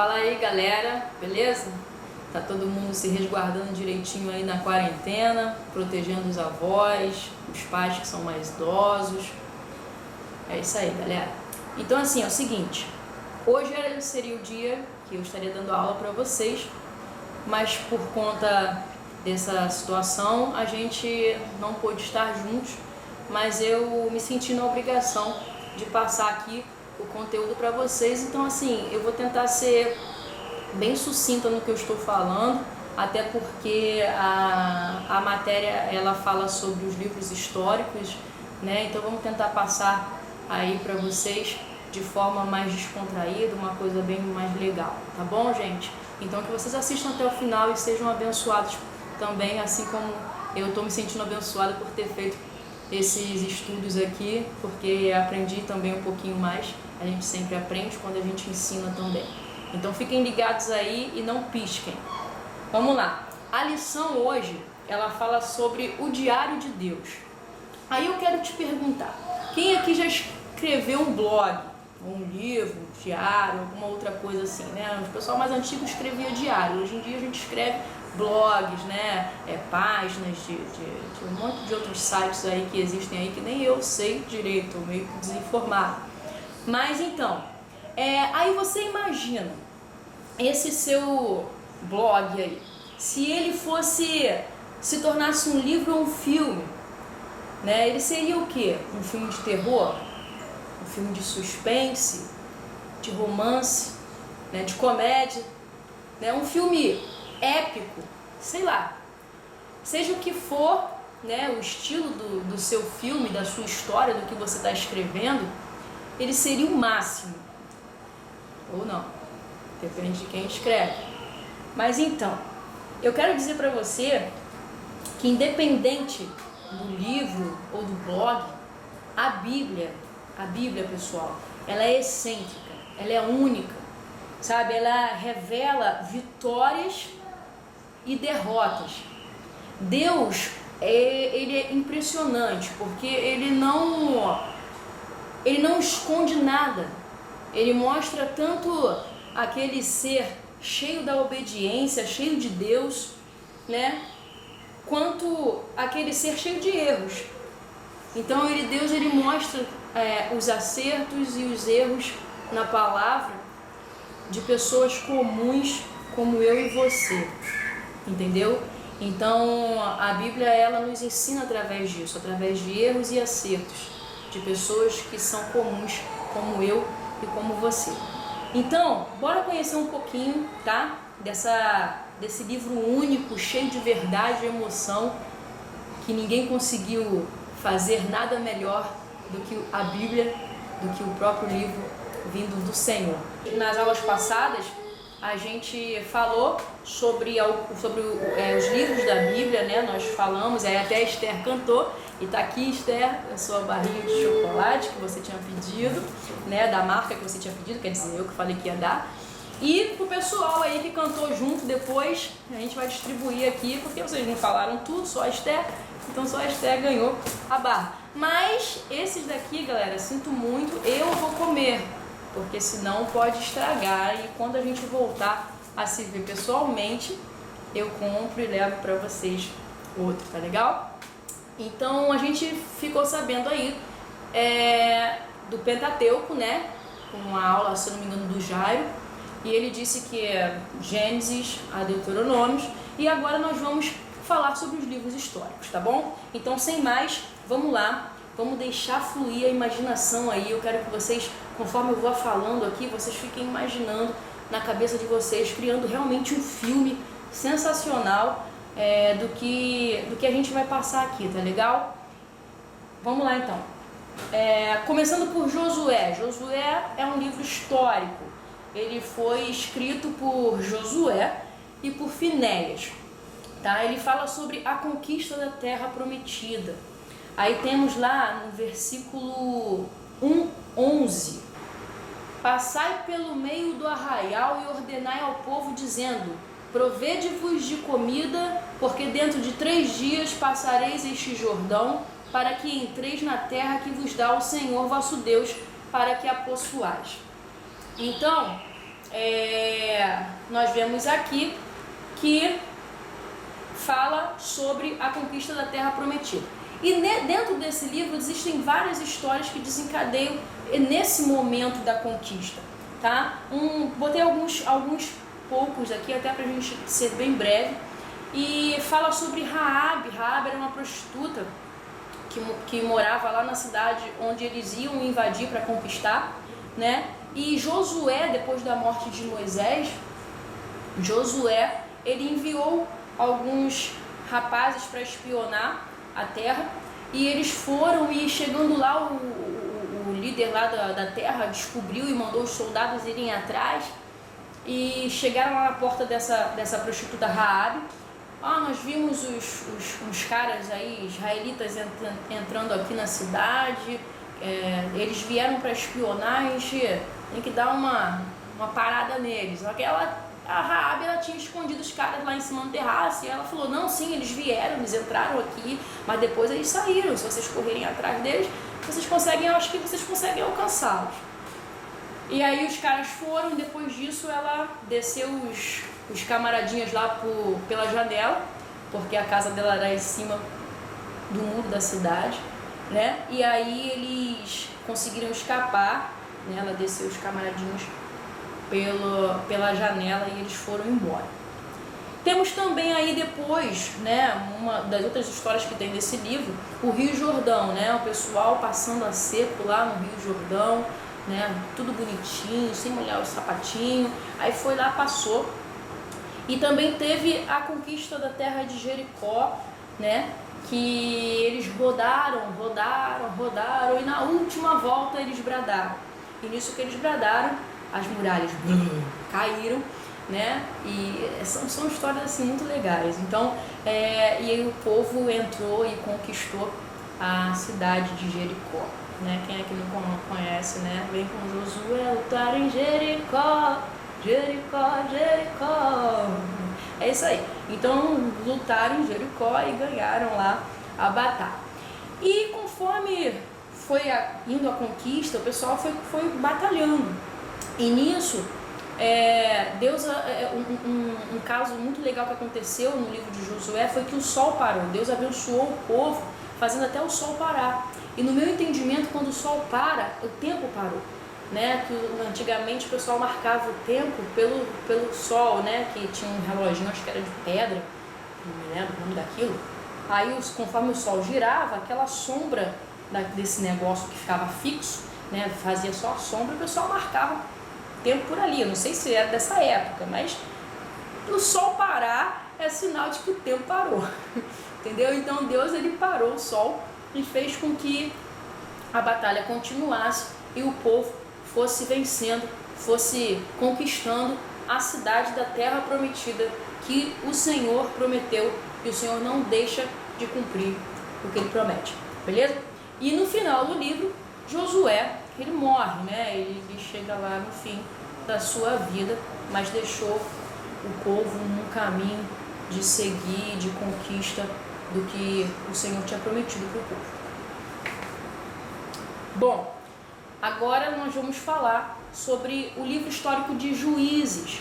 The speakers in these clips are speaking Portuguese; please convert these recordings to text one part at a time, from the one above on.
Fala aí, galera, beleza? Tá todo mundo se resguardando direitinho aí na quarentena, protegendo os avós, os pais que são mais idosos. É isso aí, galera. Então assim, é o seguinte, hoje seria o dia que eu estaria dando aula para vocês, mas por conta dessa situação a gente não pôde estar juntos, mas eu me senti na obrigação de passar aqui o conteúdo para vocês. Então assim, eu vou tentar ser bem sucinta no que eu estou falando, até porque a matéria ela fala sobre os livros históricos, né? Então vamos tentar passar aí para vocês de forma mais descontraída, uma coisa bem mais legal, tá bom, gente? Então que vocês assistam até o final e sejam abençoados também, assim como eu estou me sentindo abençoada por ter feito esses estudos aqui, porque aprendi também um pouquinho mais. A gente sempre aprende quando a gente ensina também. Então fiquem ligados aí e não pisquem. Vamos lá. A lição hoje, ela fala sobre o diário de Deus. Aí eu quero te perguntar, quem aqui já escreveu um blog, um livro, um diário, alguma outra coisa assim, né? O pessoal mais antigo escrevia diário. Hoje em dia a gente escreve blogs, né? Páginas de um monte de outros sites aí que existem aí que nem eu sei direito, meio que desinformado. Mas então, aí você imagina esse seu blog aí, se ele se tornasse um livro ou um filme, né? Ele seria o quê? Um filme de terror? Um filme de suspense? De romance? Né? De comédia? Né? Um filme épico? Sei lá. Seja o que for, né? O estilo do seu filme, da sua história, do que você está escrevendo, ele seria o máximo. Ou não. Depende de quem escreve. Mas então, eu quero dizer para você que independente do livro ou do blog, a Bíblia, pessoal, ela é excêntrica, ela é única, sabe? Ela revela vitórias e derrotas. Deus, ele é impressionante, porque ele não esconde nada. Ele mostra tanto aquele ser cheio da obediência, cheio de Deus, né? Quanto aquele ser cheio de erros. Então Deus mostra os acertos e os erros na palavra de pessoas comuns como eu e você, entendeu? Então a Bíblia ela nos ensina através disso, através de erros e acertos de pessoas que são comuns como eu e como você. Então, bora conhecer um pouquinho, tá? Desse livro único, cheio de verdade e emoção, que ninguém conseguiu fazer nada melhor do que a Bíblia, do que o próprio livro vindo do Senhor. Nas aulas passadas, a gente falou sobre os livros da Bíblia, né? Nós falamos, até a Esther cantou, e tá aqui, Esther, a sua barrinha de chocolate que você tinha pedido, né? Da marca que você tinha pedido, quer dizer, eu que falei que ia dar. E pro pessoal aí que cantou junto depois, a gente vai distribuir aqui, porque vocês não falaram tudo, só a Esther, então só a Esther ganhou a barra. Mas esses daqui, galera, sinto muito, eu vou comer, porque senão pode estragar, e quando a gente voltar a se ver pessoalmente, eu compro e levo pra vocês outro, tá legal? Então a gente ficou sabendo aí do Pentateuco, né? Uma aula, se eu não me engano, do Jairo, e ele disse que é Gênesis a Deuteronômios, e agora nós vamos falar sobre os livros históricos, tá bom? Então, sem mais, vamos lá, vamos deixar fluir a imaginação aí. Eu quero que vocês, conforme eu vou falando aqui, vocês fiquem imaginando na cabeça de vocês, criando realmente um filme sensacional do que a gente vai passar aqui, tá legal? Vamos lá então. Começando por Josué. Josué é um livro histórico. Ele foi escrito por Josué e por Finéias, tá? Ele fala sobre a conquista da terra prometida. Aí temos lá no versículo 1:11: Passai pelo meio do arraial e ordenai ao povo, dizendo: Provede-vos de comida, porque dentro de 3 dias passareis este Jordão, para que entreis na terra que vos dá o Senhor vosso Deus, para que a possuais. Então, nós vemos aqui que fala sobre a conquista da Terra Prometida. E dentro desse livro existem várias histórias que desencadeiam nesse momento da conquista, tá? Botei alguns poucos aqui, até pra gente ser bem breve, e fala sobre Raabe. Raabe era uma prostituta que morava lá na cidade onde eles iam invadir para conquistar, né? E Josué, depois da morte de Moisés, Josué, ele enviou alguns rapazes para espionar a terra, e eles foram, e chegando lá o líder lá da terra descobriu e mandou os soldados irem atrás, e chegaram lá na porta dessa prostituta Raabe. Nós vimos uns caras aí, israelitas, entrando aqui na cidade, eles vieram para espionar, a gente tem que dar uma parada neles. Só que a Raabe, ela tinha escondido os caras lá em cima do terraço, e ela falou, não, sim, eles vieram, eles entraram aqui, mas depois eles saíram. Se vocês correrem atrás deles, eu acho que vocês conseguem alcançá-los. E aí os caras foram, e depois disso ela desceu os camaradinhos lá pela janela, porque a casa dela era em cima do muro da cidade, né? E aí eles conseguiram escapar, né? Ela desceu os camaradinhos pela janela e eles foram embora. Temos também aí depois, né, uma das outras histórias que tem desse livro, o Rio Jordão, né? O pessoal passando a seco lá no Rio Jordão, né? Tudo bonitinho, sem molhar o sapatinho. Aí foi lá, passou. E também teve a conquista da terra de Jericó, né? Que eles rodaram, e na última volta eles bradaram. E nisso que eles bradaram, as muralhas caíram, né? E são histórias assim muito legais. Então, e aí o povo entrou e conquistou a cidade de Jericó, né? Quem é que não conhece, né? Vem com Josué lutar em Jericó, Jericó, Jericó. É isso aí. Então lutaram em Jericó e ganharam lá a batalha. E conforme foi indo a conquista, o pessoal foi batalhando. E nisso, Deus, um caso muito legal que aconteceu no livro de Josué foi que o sol parou. Deus abençoou o povo, fazendo até o sol parar. E no meu entendimento, quando o sol para, o tempo parou. Né, que antigamente o pessoal marcava o tempo pelo sol, né, que tinha um reloginho, acho que era de pedra, não me lembro o nome daquilo. Aí conforme o sol girava, aquela sombra desse negócio que ficava fixo, né, fazia só a sombra, o pessoal marcava o tempo por ali. Eu não sei se era dessa época, mas o sol parar é sinal de que o tempo parou. Entendeu? Então Deus, ele parou o sol e fez com que a batalha continuasse e o povo fosse vencendo, fosse conquistando a cidade da terra prometida que o Senhor prometeu, e o Senhor não deixa de cumprir o que ele promete, beleza? E no final do livro, Josué, ele morre, né? Ele chega lá no fim da sua vida, mas deixou o povo num caminho de seguir, de conquista do que o Senhor tinha prometido para o povo. Bom, agora nós vamos falar sobre o livro histórico de Juízes,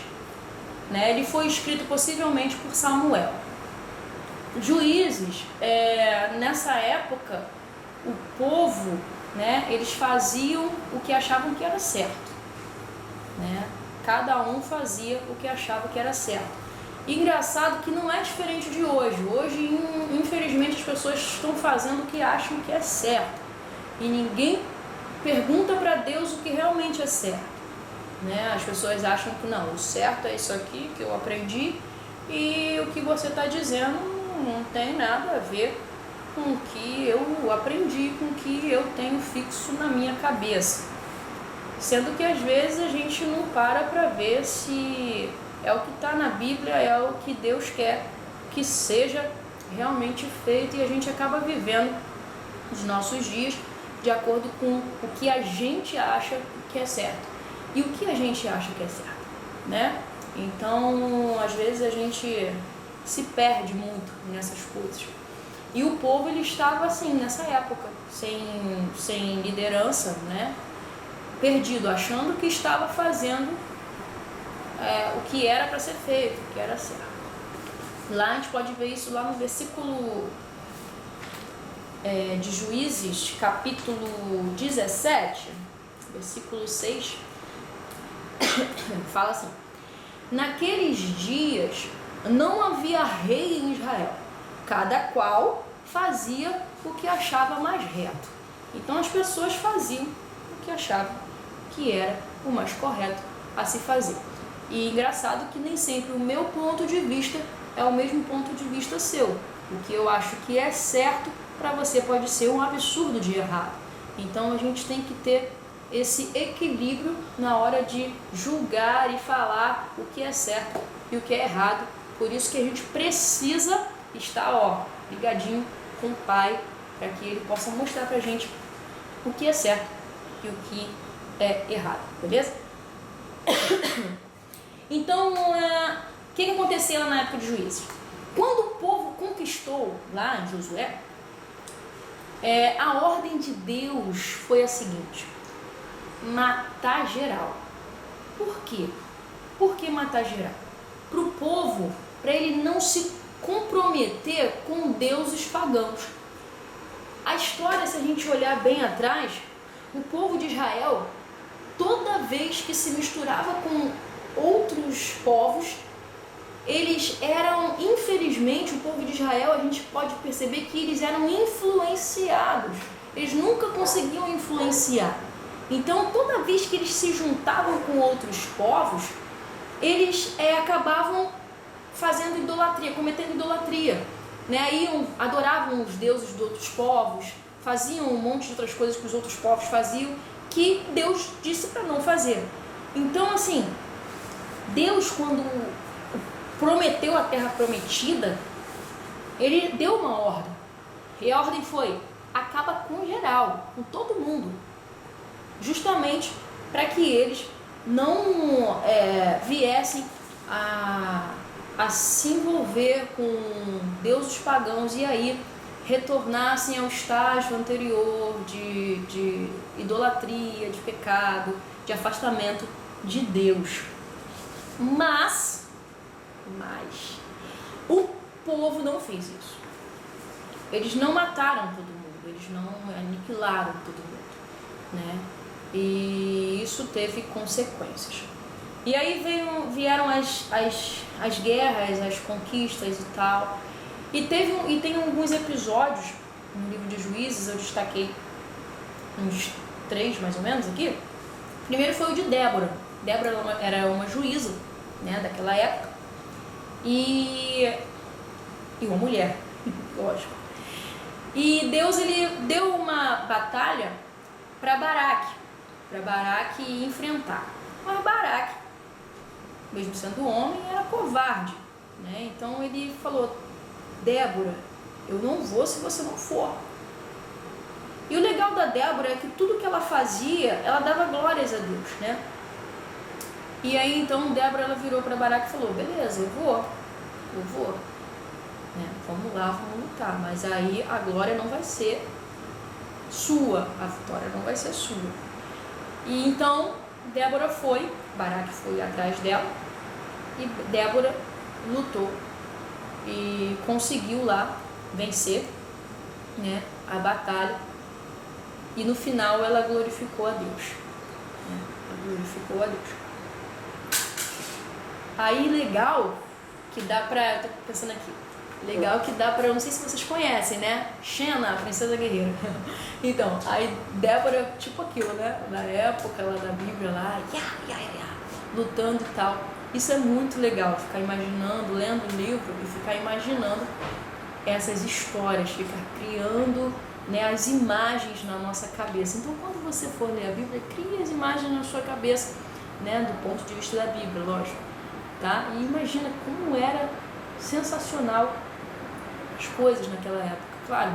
né? Ele foi escrito possivelmente por Samuel. Juízes, nessa época, o povo, né, eles faziam o que achavam que era certo, né? Cada um fazia o que achava que era certo. E engraçado que não é diferente de hoje. Hoje, infelizmente, as pessoas estão fazendo o que acham que é certo. E ninguém pergunta para Deus o que realmente é certo, né? As pessoas acham que não, o certo é isso aqui que eu aprendi, e o que você está dizendo não tem nada a ver com o que eu aprendi, com o que eu tenho fixo na minha cabeça. Sendo que às vezes a gente não para ver se é o que está na Bíblia, é o que Deus quer que seja realmente feito, e a gente acaba vivendo os nossos dias de acordo com o que a gente acha que é certo e o que a gente acha que é certo, né? Então, às vezes a gente se perde muito nessas coisas. E o povo, ele estava assim, nessa época, sem liderança, né? Perdido, achando que estava fazendo o que era para ser feito, o que era certo. Lá a gente pode ver isso lá no versículo de Juízes, capítulo 17, versículo 6, fala assim: naqueles dias não havia rei em Israel, cada qual fazia o que achava mais reto. Então as pessoas faziam o que achavam que era o mais correto a se fazer. E engraçado que nem sempre o meu ponto de vista é o mesmo ponto de vista seu. O que eu acho que é certo, para você pode ser um absurdo de errado. Então a gente tem que ter esse equilíbrio na hora de julgar e falar o que é certo e o que é errado. Por isso que a gente precisa estar ligadinho com o Pai, para que Ele possa mostrar pra gente o que é certo e o que é errado, beleza? Então, o que aconteceu na época de Juízes? Quando o povo conquistou lá em Josué, a ordem de Deus foi a seguinte: matar geral. Por quê? Por que matar geral? Para o povo, para ele não se comprometer com deuses pagãos. A história, se a gente olhar bem atrás, o povo de Israel, toda vez que se misturava com outros povos, eles eram, infelizmente, o povo de Israel, a gente pode perceber que eles eram influenciados. Eles nunca conseguiam influenciar. Então, toda vez que eles se juntavam com outros povos, eles acabavam fazendo idolatria, cometendo idolatria, né? Iam, adoravam os deuses de outros povos, faziam um monte de outras coisas que os outros povos faziam, que Deus disse para não fazer. Então, assim, Deus, quando prometeu a terra prometida, Ele deu uma ordem. E a ordem foi: acaba com geral, com todo mundo, justamente para que eles não viessem a se envolver com deuses pagãos e aí retornassem ao estágio anterior de idolatria, de pecado, de afastamento de Deus. Mas o povo não fez isso. Eles não mataram todo mundo, eles não aniquilaram todo mundo, né? E isso teve consequências. E aí vieram as guerras, as conquistas e tal. E tem alguns episódios no livro de Juízes, eu destaquei uns 3 mais ou menos aqui. O primeiro foi o de Débora. Débora era uma juíza, né, daquela época. E uma mulher, lógico. E Deus, ele deu uma batalha para Baraque enfrentar. Mas Baraque, mesmo sendo homem, era covarde, né? Então ele falou: Débora, eu não vou se você não for. E o legal da Débora é que tudo que ela fazia, ela dava glórias a Deus, né? E aí então Débora, ela virou para Baraque e falou: beleza, eu vou, né? Vamos lá, vamos lutar, mas aí a glória não vai ser sua, a vitória não vai ser sua. E então Débora foi, Baraque foi atrás dela, e Débora lutou e conseguiu lá vencer, né, a batalha, e no final ela glorificou a Deus, né? Ela glorificou a Deus. Aí legal que dá pra, eu tô pensando aqui, legal que dá pra, eu não sei se vocês conhecem, né, Xena, a princesa guerreira. Então, aí Débora, tipo aquilo, né, na época lá da Bíblia lá, lutando e tal. Isso é muito legal, ficar imaginando, lendo o livro e ficar imaginando essas histórias, ficar criando, né, as imagens na nossa cabeça. Então, quando você for ler a Bíblia, crie as imagens na sua cabeça, né, do ponto de vista da Bíblia, lógico, tá? E imagina como era sensacional as coisas naquela época. Claro,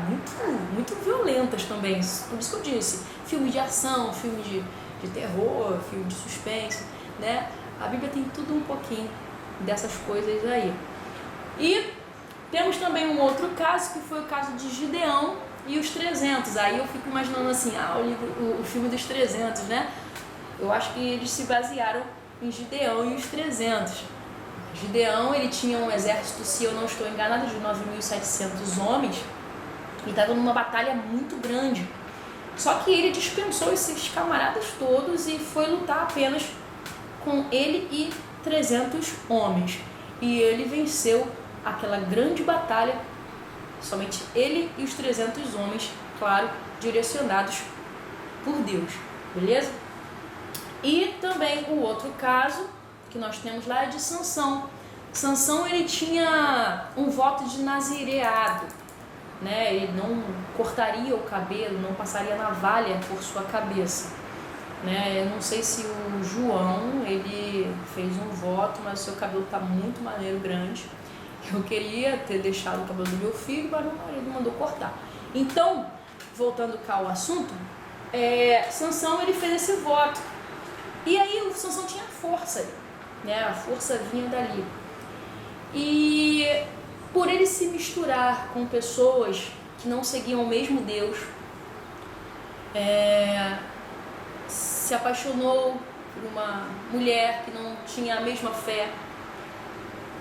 muito violentas também, por isso que eu disse, filme de ação, filme de terror, filme de suspense, né? A Bíblia tem tudo um pouquinho dessas coisas aí. E temos também um outro caso, que foi o caso de Gideão e os 300. Aí eu fico imaginando assim, o filme dos 300, né? Eu acho que eles se basearam em Gideão e os 300. Gideão, ele tinha um exército, se eu não estou enganado, de 9.700 homens e estava numa batalha muito grande. Só que ele dispensou esses camaradas todos e foi lutar apenas com ele e 300 homens. E ele venceu aquela grande batalha, somente ele e os 300 homens, claro, direcionados por Deus, beleza? E também o outro caso que nós temos lá é de Sansão. Sansão, ele tinha um voto de nazireado, né? Ele não cortaria o cabelo, não passaria navalha por sua cabeça, né? Eu não sei se o João, ele fez um voto, mas o seu cabelo está muito maneiro, grande. Eu queria ter deixado o cabelo do meu filho, mas meu marido mandou cortar. Então, voltando cá ao assunto, Sansão, ele fez esse voto. E aí o Sansão tinha força, né? A força vinha dali. E por ele se misturar com pessoas que não seguiam o mesmo Deus, se apaixonou por uma mulher que não tinha a mesma fé,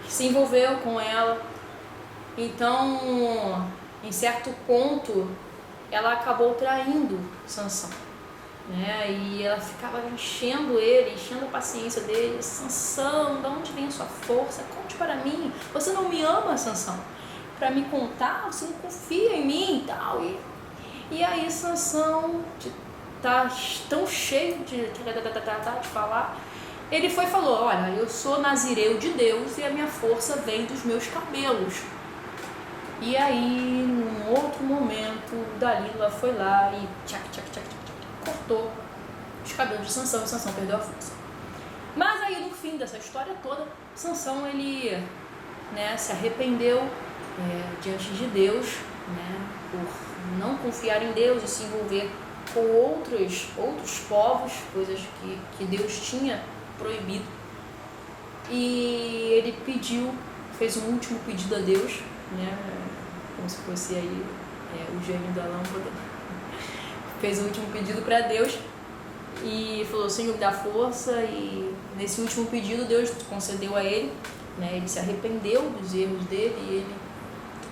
que se envolveu com ela. Então, em certo ponto, ela acabou traindo Sansão, né? E ela ficava enchendo a paciência dele. Sansão, de onde vem a sua força? Conte para mim. Você não me ama, Sansão? Para me contar, você não confia em mim e tal. E aí Sansão tá tão cheio de falar. Ele foi e falou: olha, eu sou nazireu de Deus e a minha força vem dos meus cabelos. E aí, num outro momento, Dalila foi lá e cortou os cabelos de Sansão e Sansão perdeu a força. Mas aí, no fim dessa história toda, Sansão, ele, né, se arrependeu diante de Deus, né, por não confiar em Deus e se envolver com outros povos, coisas que Deus tinha proibido. E ele fez um último pedido a Deus, né, como se fosse aí o gênio da lâmpada. Fez o último pedido para Deus e falou: Senhor, me dá força. E nesse último pedido Deus concedeu a ele, né, ele se arrependeu dos erros dele e ele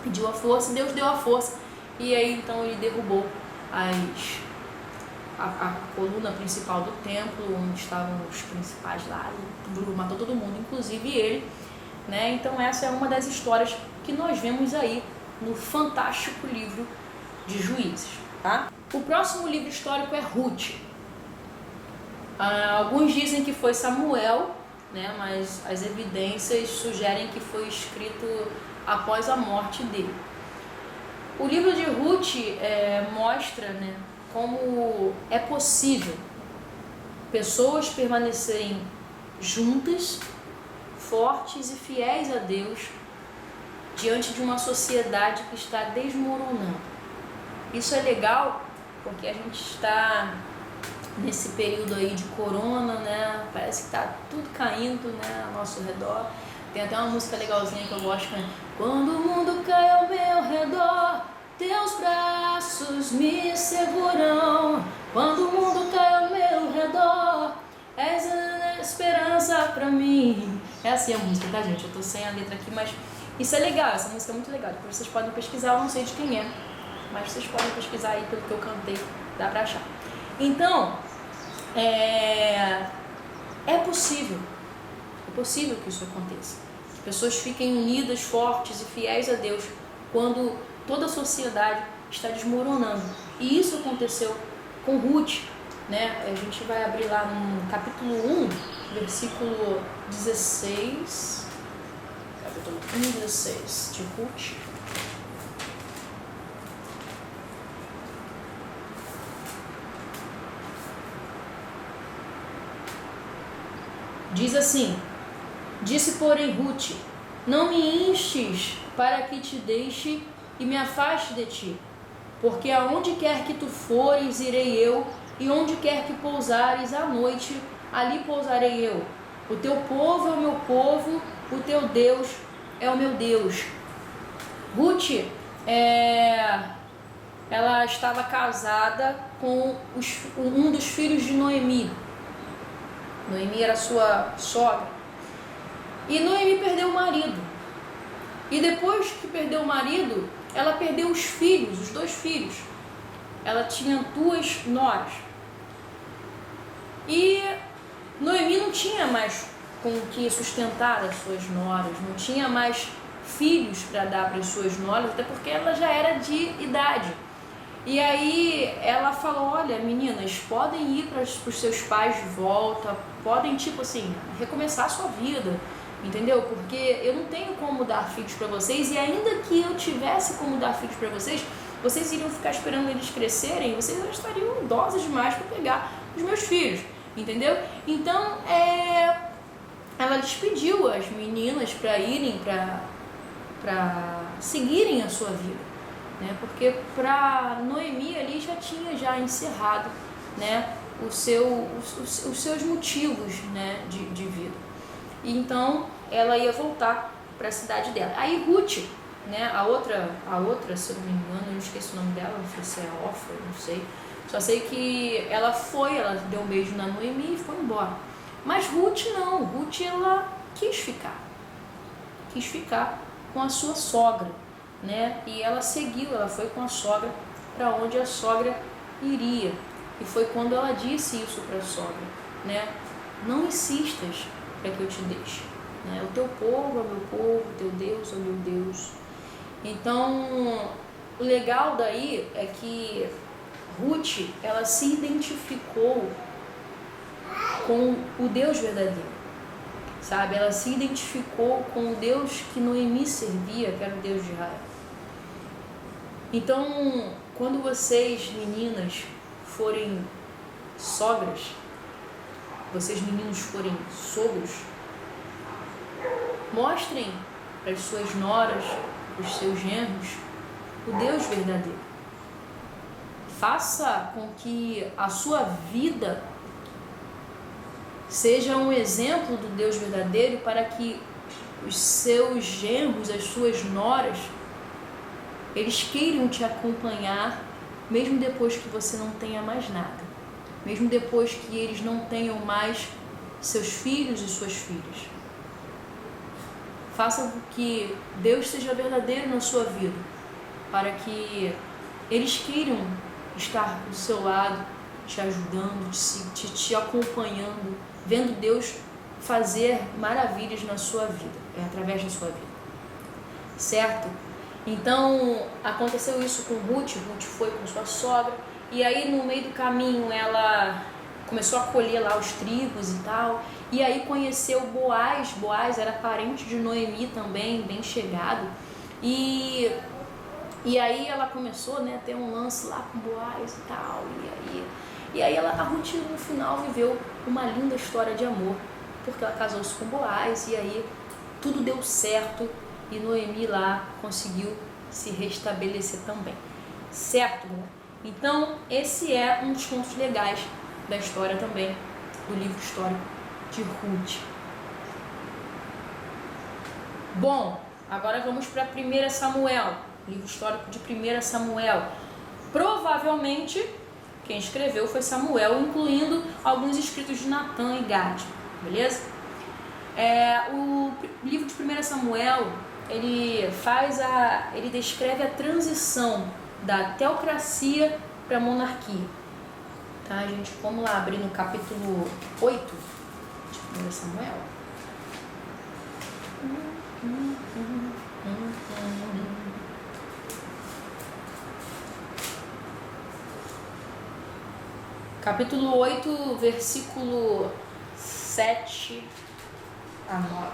pediu a força, Deus deu a força. E aí então ele derrubou a coluna principal do templo, onde estavam os principais lá, e matou todo mundo, inclusive ele, né? Então essa é uma das histórias que nós vemos aí no fantástico livro de Juízes, tá? O próximo livro histórico é Ruth. Alguns dizem que foi Samuel, né? Mas as evidências sugerem que foi escrito após a morte dele. O livro de Ruth mostra, né, como é possível pessoas permanecerem juntas, fortes e fiéis a Deus diante de uma sociedade que está desmoronando. Isso é legal porque a gente está nesse período aí de corona, né? Parece que está tudo caindo, né, ao nosso redor. Tem até uma música legalzinha que eu gosto, né? Quando o mundo cai ao meu redor, teus braços me seguram. Quando o mundo cai ao meu redor, és a esperança pra mim. É assim a música, tá, gente? Eu tô sem a letra aqui, mas isso é legal, essa música é muito legal. Depois vocês podem pesquisar, eu não sei de quem é, mas vocês podem pesquisar aí pelo que eu cantei, dá pra achar. Então, é possível que isso aconteça. Que pessoas fiquem unidas, fortes e fiéis a Deus quando toda a sociedade está desmoronando. E isso aconteceu com Ruth, né? A gente vai abrir lá no capítulo 1, versículo 16. Capítulo 1, 16 de Ruth. Diz assim: disse, porém, Ruth: não me instes para que te deixe e me afaste de ti, porque aonde quer que tu fores, irei eu, e onde quer que pousares à noite, ali pousarei eu. O teu povo é o meu povo, o teu Deus é o meu Deus. Ruth, ela estava casada com um dos filhos de Noemi, Noemi era sua sogra. E Noemi perdeu o marido. E depois que perdeu o marido, ela perdeu os filhos, os 2 filhos. Ela tinha 2 noras. E Noemi não tinha mais com o que sustentar as suas noras, não tinha mais filhos para dar para as suas noras, até porque ela já era de idade. E aí ela falou, olha, meninas, podem ir para os seus pais de volta, podem, tipo assim, recomeçar a sua vida, entendeu? Porque eu não tenho como dar filhos para vocês, e ainda que eu tivesse como dar filhos para vocês, vocês iriam ficar esperando eles crescerem, vocês já estariam idosas demais para pegar os meus filhos, entendeu? Então, ela despediu as meninas para irem, para seguirem a sua vida. Né? Porque para Noemi ali já tinha encerrado, né, os seus motivos, né, de vida. E então ela ia voltar para a cidade dela. Aí Ruth, né, a outra, se eu não me engano, eu não esqueci o nome dela, não sei se é Ofra, não sei. Só sei que ela deu um beijo na Noemi e foi embora. Mas Ruth não, Ruth ela quis ficar com a sua sogra. Né? E ela foi com a sogra para onde a sogra iria. E foi quando ela disse isso para a sogra, né? Não insistas para que eu te deixe. Né? O teu povo é o meu povo, o teu Deus é o meu Deus. Então, o legal daí é que Ruth, ela se identificou com o Deus verdadeiro. Sabe? Ela se identificou com o Deus que Noemi servia, que era o Deus de Israel. Então, quando vocês, meninas, forem sogras, vocês, meninos, forem sogros, mostrem para as suas noras, para os seus genros, o Deus verdadeiro. Faça com que a sua vida seja um exemplo do Deus verdadeiro, para que os seus genros, as suas noras, eles queiram te acompanhar, mesmo depois que você não tenha mais nada, mesmo depois que eles não tenham mais seus filhos e suas filhas. Faça com que Deus seja verdadeiro na sua vida, para que eles queiram estar do seu lado, te ajudando, te acompanhando, vendo Deus fazer maravilhas na sua vida, através da sua vida, certo? Então, aconteceu isso com Ruth foi com sua sogra, e aí no meio do caminho ela começou a colher lá os trigos e tal, e aí conheceu Boaz era parente de Noemi também, bem chegado, e aí ela começou, né, a ter um lance lá com Boaz e tal, e aí a Ruth no final viveu uma linda história de amor, porque ela casou-se com Boaz, e aí tudo deu certo, e Noemi lá conseguiu se restabelecer também, certo? Então esse é um dos pontos legais da história também, do livro histórico de Ruth. Bom, agora vamos para 1 Samuel, livro histórico de 1 Samuel. Provavelmente quem escreveu foi Samuel, incluindo alguns escritos de Natã e Gade, beleza? O livro de 1 Samuel, ele descreve a transição da teocracia para a monarquia. Tá, gente? Vamos lá abrir no capítulo 8 de 1 Samuel. Capítulo 8, versículo 7 a 9.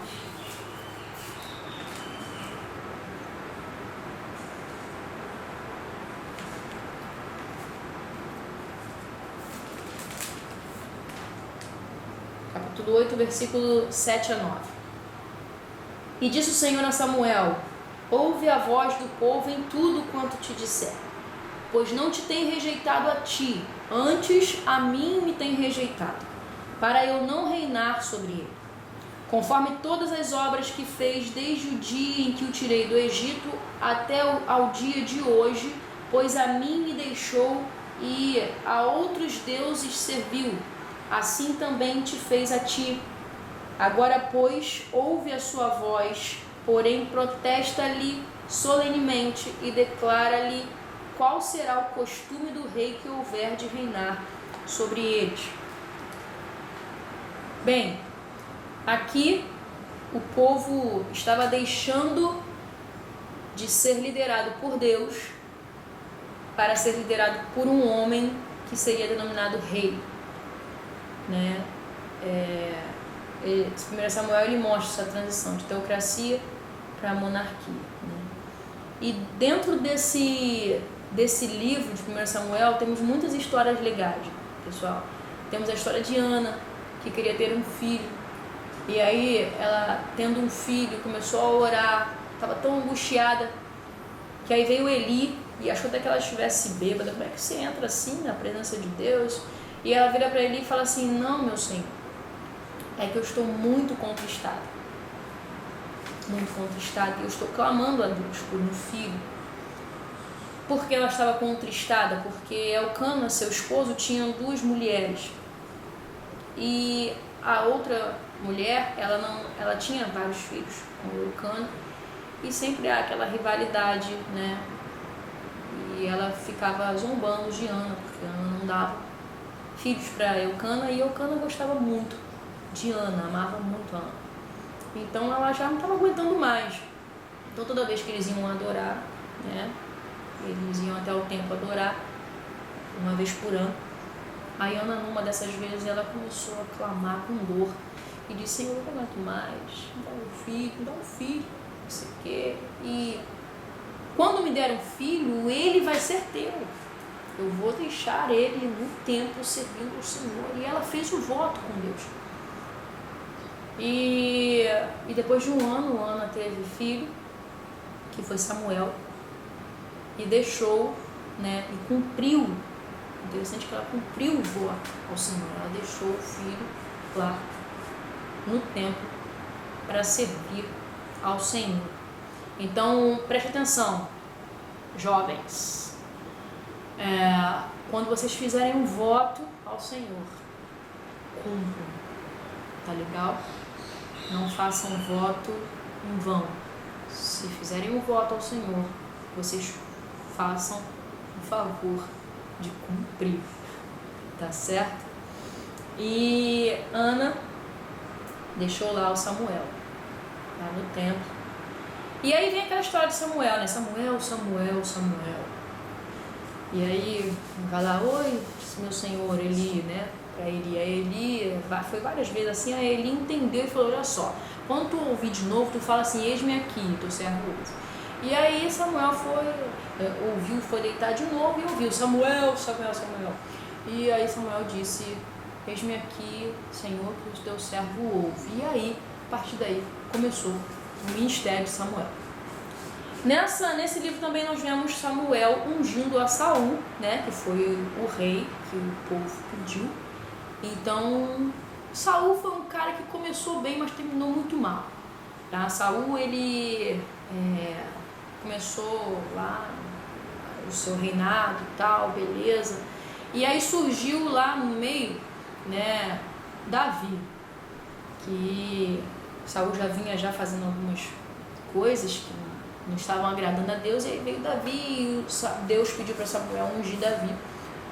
Capítulo 8, versículo 7 a 9. E disse o Senhor a Samuel: ouve a voz do povo em tudo quanto te disser, pois não te tem rejeitado a ti, antes a mim me tem rejeitado, para eu não reinar sobre ele, conforme todas as obras que fez desde o dia em que o tirei do Egito até ao dia de hoje, pois a mim me deixou e a outros deuses serviu, assim também te fez a ti. Agora, pois, ouve a sua voz, porém protesta-lhe solenemente e declara-lhe qual será o costume do rei que houver de reinar sobre eles. Bem, aqui o povo estava deixando de ser liderado por Deus para ser liderado por um homem que seria denominado rei, né? 1 Samuel ele mostra essa transição de teocracia para monarquia, né? E dentro desse livro de 1 Samuel temos muitas histórias legais, pessoal. Temos a história de Ana, que queria ter um filho, e aí ela, tendo um filho, começou a orar, estava tão angustiada, que aí veio Eli e achou até que ela estivesse bêbada. Como é que você entra assim na presença de Deus? E ela vira para Eli e fala assim: não, meu Senhor, é que eu estou muito contristada, e eu estou clamando a Deus por um filho. Por que ela estava contristada? Porque Elcana, seu esposo, tinha 2 mulheres, e a outra mulher, ela tinha vários filhos com Elcana, e sempre há aquela rivalidade, né? E ela ficava zombando de Ana, porque Ana não dava filhos para Elcana, e Elcana gostava muito de Ana, amava muito Ana. Então ela já não estava aguentando mais. Então toda vez que eles iam adorar, né, eles iam até o templo adorar, uma vez por ano. Aí Ana, numa dessas vezes, ela começou a clamar com dor e disse: Senhor, eu não aguento mais, me dá um filho, não sei o quê. E quando me der um filho, ele vai ser teu. Eu vou deixar ele no templo servindo o Senhor. E ela fez o voto com Deus. E depois de um ano, Ana teve filho, que foi Samuel, e deixou, né, e cumpriu. Interessante que ela cumpriu o voto ao Senhor. Ela deixou o filho lá no templo para servir ao Senhor. Então, preste atenção, jovens. Quando vocês fizerem um voto ao Senhor, cumpram. Tá legal? Não façam voto em vão. Se fizerem um voto ao Senhor, vocês façam o favor de cumprir. Tá certo? E Ana deixou lá o Samuel, lá no templo. E aí vem aquela história de Samuel, né? Samuel. E aí vai lá: oi, meu senhor Eli, né? Pra Eli. A Eli foi várias vezes assim. A Eli entendeu e falou: olha só, quando tu ouvir de novo, tu fala assim: eis-me aqui, teu servo ouve. E aí Samuel foi deitar de novo e ouviu: Samuel. E aí Samuel disse: eis-me aqui, Senhor, que o teu servo ouve. E aí, a partir daí, começou o ministério de Samuel. Nesse livro também nós vemos Samuel ungindo a Saul, né, que foi o rei que o povo pediu. Então, Saul foi um cara que começou bem, mas terminou muito mal. Tá? Saul, ele começou lá o seu reinado e tal, beleza. E aí surgiu lá no meio, né, Davi, que Saul já vinha fazendo algumas coisas que não estavam agradando a Deus, e aí veio Davi e Deus pediu para Samuel ungir Davi.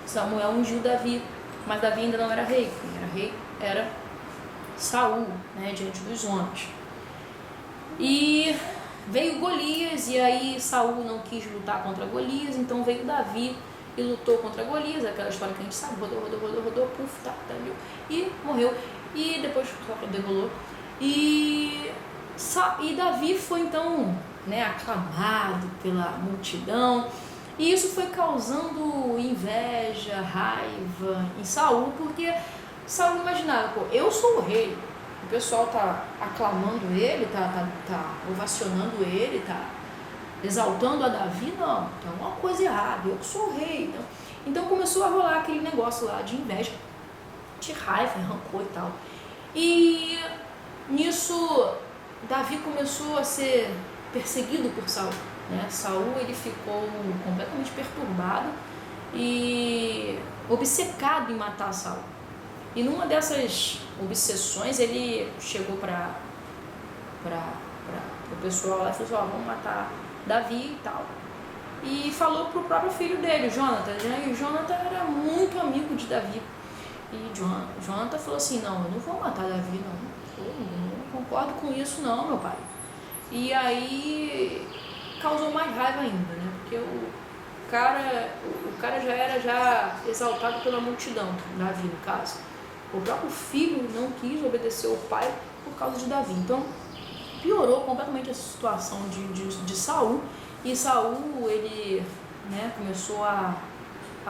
Samuel ungiu Davi, mas Davi ainda não era rei. Quem era rei era Saul, né, diante dos homens. E veio Golias, e aí Saul não quis lutar contra Golias, então veio Davi e lutou contra Golias, aquela história que a gente sabe: rodou, puf, tá, e morreu. E depois só derrolou. E Davi foi então, né, aclamado pela multidão, e isso foi causando inveja, raiva em Saul, porque Saul imaginava: pô, eu sou o rei, o pessoal tá aclamando ele, tá ovacionando ele, tá exaltando a Davi, não, tem alguma coisa errada, eu que sou o rei. Então começou a rolar aquele negócio lá de inveja, de raiva, rancor e tal. E nisso Davi começou a ser perseguido por Saul, né? Saul, ele ficou completamente perturbado e obcecado em matar Saul. E numa dessas obsessões ele chegou para o pessoal lá e falou assim, vamos matar Davi e tal. E falou pro próprio filho dele, Jonathan, né? E o Jonathan era muito amigo de Davi. E Jonathan falou assim, não, eu não vou matar Davi, não. Eu não concordo com isso não, meu pai. E aí causou mais raiva ainda, né? Porque o cara já era exaltado pela multidão, Davi no caso. O próprio filho não quis obedecer ao pai por causa de Davi. Então piorou completamente a situação de Saul. E Saul, ele, né, começou a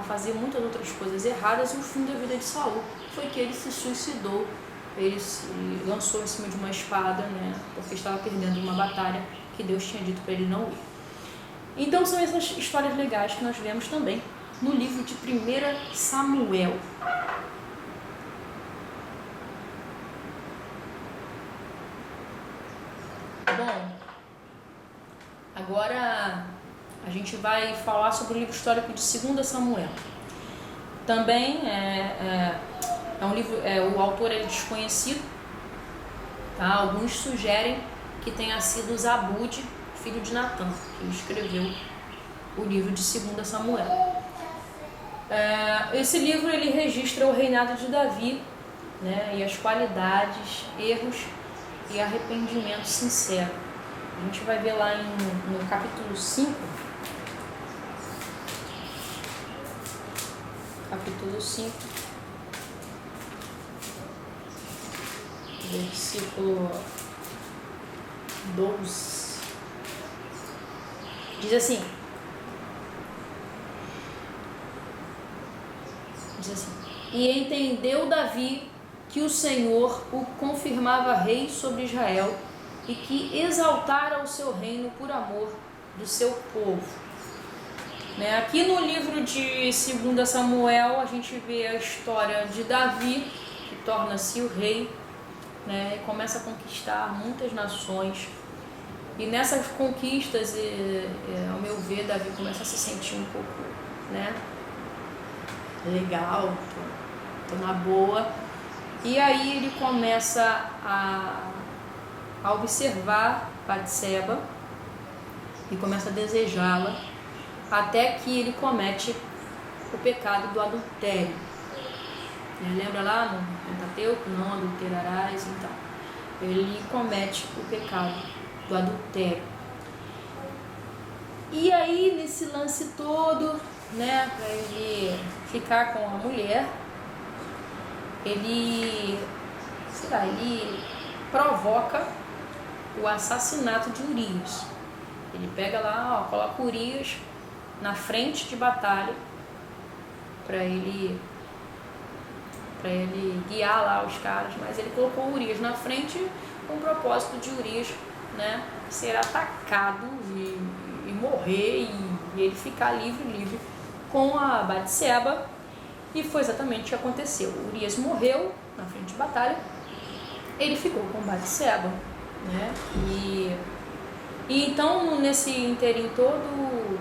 fazer muitas outras coisas erradas, e o fim da vida de Saul foi que ele se suicidou. Ele se lançou em cima de uma espada, né, porque estava perdendo uma batalha que Deus tinha dito para ele não ir. Então são essas histórias legais que nós vemos também no livro de 1 Samuel. Bom, agora a gente vai falar sobre o livro histórico de 2 Samuel. Também é um livro, o autor é desconhecido, tá? Alguns sugerem que tenha sido Zabude, filho de Natã, que escreveu o livro de 2 Samuel. Esse livro ele registra o reinado de Davi, né, e as qualidades, erros e arrependimento sincero. A gente vai ver lá no capítulo 5, versículo 12, diz assim, e entendeu Davi que o Senhor o confirmava rei sobre Israel e que exaltara o seu reino por amor do seu povo. Né? Aqui no livro de 2 Samuel a gente vê a história de Davi, que torna-se o rei, né? E começa a conquistar muitas nações. E nessas conquistas, ao meu ver, Davi começa a se sentir um pouco, né, legal, tô na boa. E aí ele começa a observar Batseba e começa a desejá-la, até que ele comete o pecado do adultério. Lembra lá no Pentateuco, não adulterarás e tal. Ele comete o pecado do adultério. E aí, nesse lance todo, né, para ele ficar com a mulher, ele provoca o assassinato de Urias. Ele pega lá, coloca Urias na frente de batalha para ele guiar lá os caras, mas ele colocou Urias na frente com o propósito de Urias, né, ser atacado e morrer, e ele ficar livre com a Batseba. E foi exatamente o que aconteceu. Urias morreu na frente de batalha, ele ficou com Batseba, né? E então nesse inteirinho todo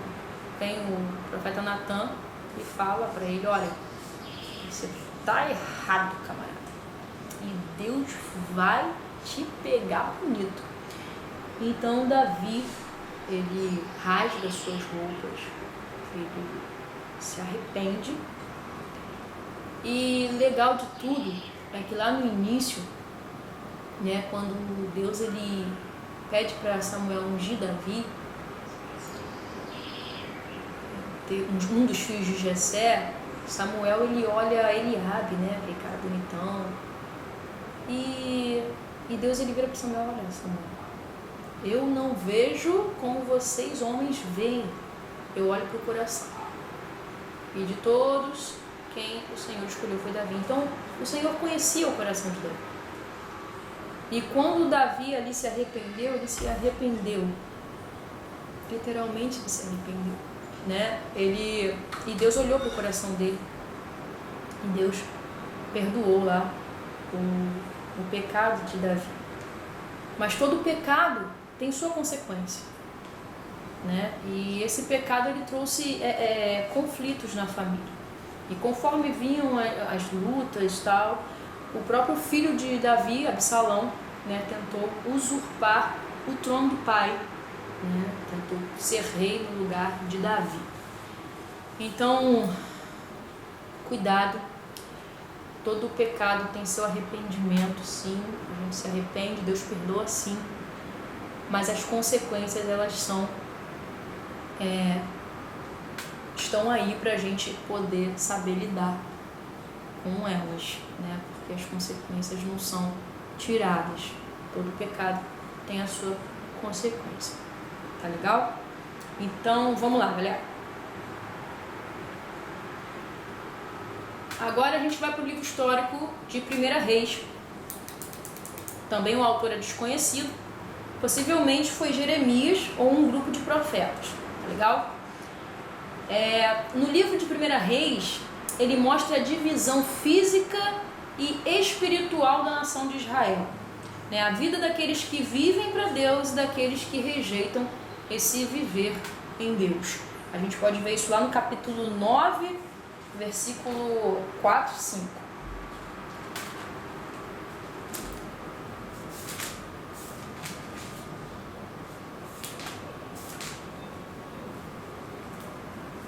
tem o profeta Natã e fala para ele, olha, você tá errado, camarada, e Deus vai te pegar bonito. Então Davi, ele rasga suas roupas, ele se arrepende. E legal de tudo é que lá no início, né, quando Deus ele pede para Samuel ungir Davi, um dos filhos de Jessé, Samuel ele olha Eliabe, né, aquele cara bonitão, e Deus ele vira para Samuel, olha Samuel, eu não vejo como vocês homens veem, eu olho para o coração, e de todos quem o Senhor escolheu foi Davi. Então o Senhor conhecia o coração de Davi, e quando Davi ali se arrependeu, ele se arrependeu, literalmente ele se arrependeu, né? E Deus olhou para o coração dele e Deus perdoou lá o pecado de Davi. Mas todo pecado tem sua consequência, né? E esse pecado ele trouxe conflitos na família. E conforme vinham as lutas e tal, o próprio filho de Davi, Absalão, né, tentou usurpar o trono do pai, né, tentou ser rei no lugar de Davi. Então, cuidado, todo pecado tem seu arrependimento, sim, a gente se arrepende, Deus perdoa, sim, mas as consequências, elas estão aí para a gente poder saber lidar com elas, né? Porque as consequências não são tiradas. Todo pecado tem a sua consequência. Tá legal? Então, vamos lá, galera. Agora a gente vai para o livro histórico de 1 Reis. Também o autor é desconhecido. Possivelmente foi Jeremias ou um grupo de profetas. Tá legal? No livro de 1 Reis, ele mostra a divisão física e espiritual da nação de Israel, né? A vida daqueles que vivem para Deus e daqueles que rejeitam esse viver em Deus. A gente pode ver isso lá no capítulo 9, versículo 4 e 5.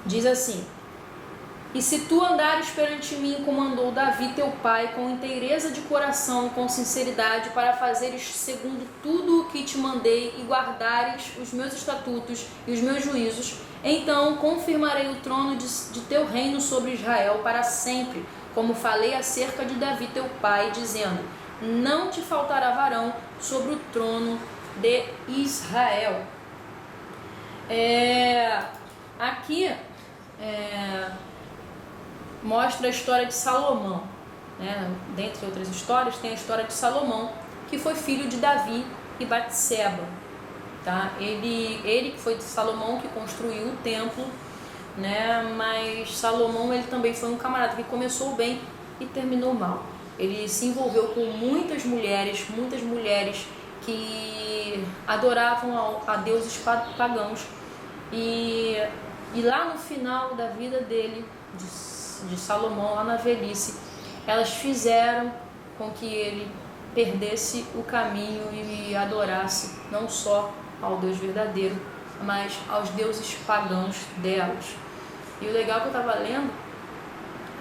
Diz assim: e se tu andares perante mim como andou Davi teu pai, com inteireza de coração e com sinceridade, para fazeres segundo tudo o que te mandei e guardares os meus estatutos e os meus juízos, então confirmarei o trono de teu reino sobre Israel para sempre, como falei acerca de Davi teu pai, dizendo: não te faltará varão sobre o trono de Israel. Aqui mostra a história de Salomão, né? Dentre outras histórias, tem a história de Salomão, que foi filho de Davi e Batseba, tá? Ele que foi de Salomão que construiu o templo, né? Mas Salomão, ele também foi um camarada que começou bem e terminou mal. Ele se envolveu com muitas mulheres que adoravam a deuses pagãos, e lá no final da vida dele, de Salomão, lá na velhice, elas fizeram com que ele perdesse o caminho e adorasse não só ao Deus verdadeiro, mas aos deuses pagãos delas. E o legal que eu estava lendo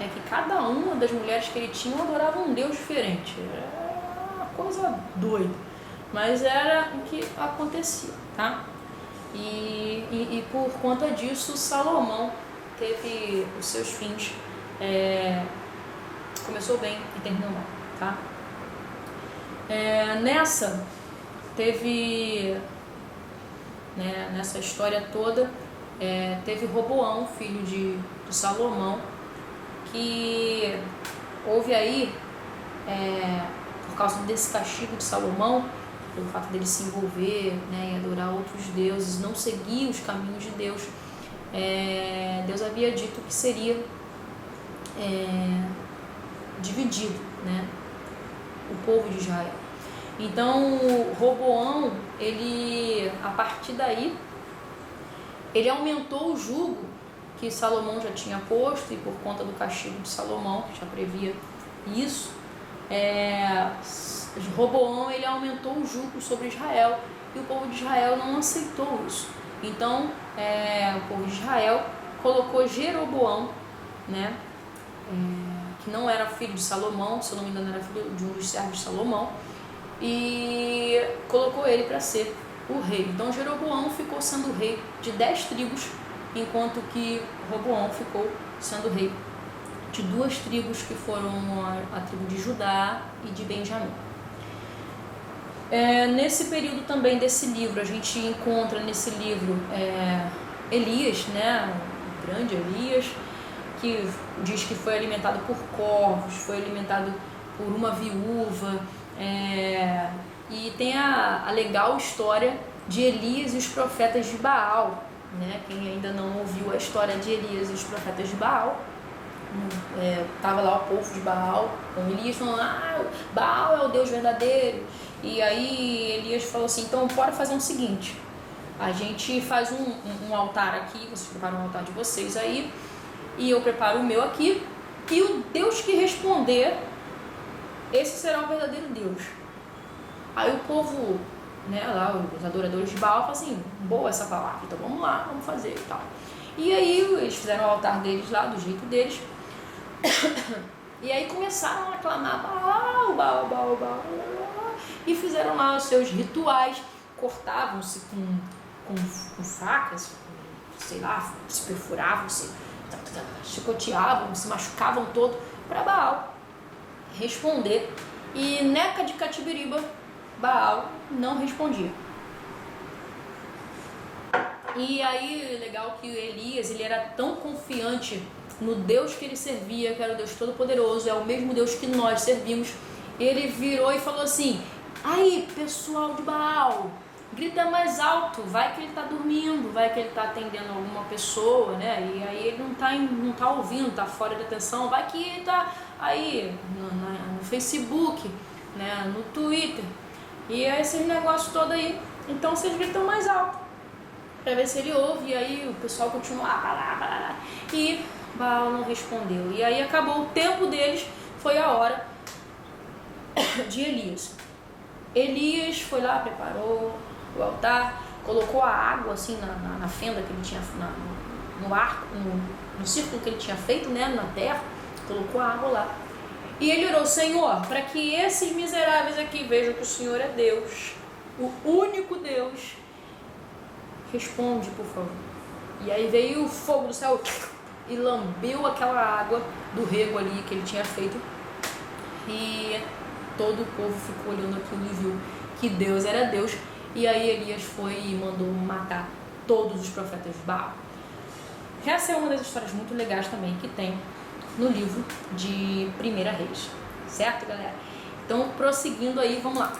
é que cada uma das mulheres que ele tinha adorava um Deus diferente. Era uma coisa doida, mas era o que acontecia, tá? E por conta disso, Salomão teve os seus fins, começou bem e terminou mal, tá? Nessa história toda, teve Roboão, filho de Salomão, que houve aí, por causa desse castigo de Salomão, pelo fato dele se envolver, né, e adorar outros deuses, não seguir os caminhos de Deus, Deus havia dito que seria dividido, né, o povo de Israel. Então Roboão, a partir daí, ele aumentou o jugo que Salomão já tinha posto, e por conta do castigo de Salomão, que já previa isso, Roboão, ele aumentou o jugo sobre Israel, e o povo de Israel não aceitou isso. Então o povo de Israel colocou Jeroboão, né, que não era filho de Salomão, se eu não me engano era filho de um dos servos de Salomão, e colocou ele para ser o rei. Então Jeroboão ficou sendo rei de 10 tribos, enquanto que Roboão ficou sendo rei de 2 tribos, que foram a tribo de Judá e de Benjamim. Nesse período também desse livro, a gente encontra nesse livro Elias, né, o grande Elias, que diz que foi alimentado por corvos, foi alimentado por uma viúva, e tem a legal história de Elias e os profetas de Baal, né? Quem ainda não ouviu a história de Elias e os profetas de Baal, estava lá o povo de Baal com Elias falando: Baal é o Deus verdadeiro. E aí Elias falou assim: então bora fazer o seguinte, a gente faz um altar aqui, vocês preparam um altar de vocês aí, e eu preparo o meu aqui, e o Deus que responder esse será o verdadeiro Deus. Aí o povo, né, lá, os adoradores de Baal, falam assim, boa essa palavra, então vamos lá, vamos fazer e tal. E aí eles fizeram o altar deles lá, do jeito deles, e aí começaram a clamar Baal, Baal, Baal, Baal, Baal, e fizeram lá os seus rituais, cortavam-se com facas, sei lá, se perfuravam, se chicoteavam, se machucavam todo para Baal responder. E Neca de Catibiriba, Baal não respondia. E aí, legal que Elias, ele era tão confiante no Deus que ele servia, que era o Deus Todo-Poderoso, é o mesmo Deus que nós servimos. Ele virou e falou assim, aí pessoal de Baal, grita mais alto, vai que ele está dormindo, vai que ele está atendendo alguma pessoa, né? E aí ele não tá ouvindo, está fora de atenção, vai que ele está aí no Facebook, né? No Twitter, e esses negócios todos aí. Então vocês gritam mais alto, para ver se ele ouve, e aí o pessoal continua, e Baal não respondeu. E aí acabou o tempo deles, foi a hora de Elias. Elias foi lá, preparou o altar, colocou a água assim na fenda que ele tinha, no arco, no círculo que ele tinha feito, né, na terra, colocou a água lá. E ele orou, Senhor, para que esses miseráveis aqui vejam que o Senhor é Deus, o único Deus, responde, por favor. E aí veio o fogo do céu e lambeu aquela água do rego ali que ele tinha feito, e todo o povo ficou olhando aquilo e viu que Deus era Deus. E aí Elias foi e mandou matar todos os profetas de Baal. Essa é uma das histórias muito legais também que tem no livro de 1 Reis, certo, galera? Então, prosseguindo aí, vamos lá.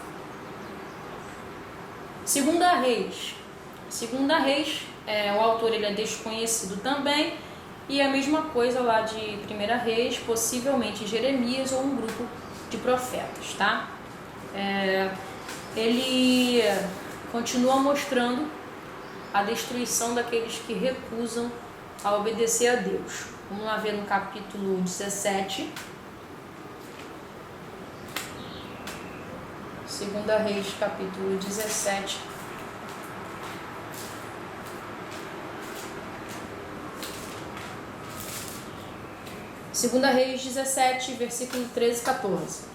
2 Reis. 2 Reis, o autor ele é desconhecido também, e a mesma coisa lá de 1 Reis, possivelmente Jeremias ou um grupo de profetas, tá? Ele continua mostrando a destruição daqueles que recusam a obedecer a Deus. Vamos lá ver no capítulo 17. 2 Reis, capítulo 17. Segunda Reis 17, versículo 13 e 14.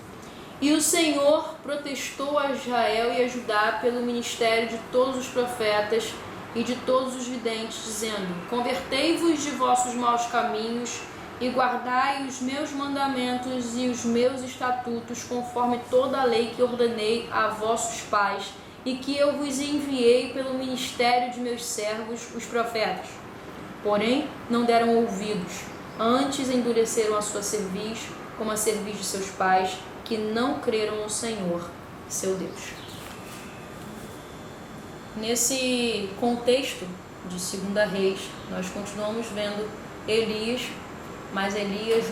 E o Senhor protestou a Israel e a Judá pelo ministério de todos os profetas e de todos os videntes, dizendo: convertei-vos de vossos maus caminhos e guardai os meus mandamentos e os meus estatutos, conforme toda a lei que ordenei a vossos pais e que eu vos enviei pelo ministério de meus servos, os profetas. Porém, não deram ouvidos, antes endureceram a sua cerviz, como a cerviz de seus pais, que não creram no Senhor, seu Deus. Nesse contexto de 2 Reis, nós continuamos vendo Elias, mas Elias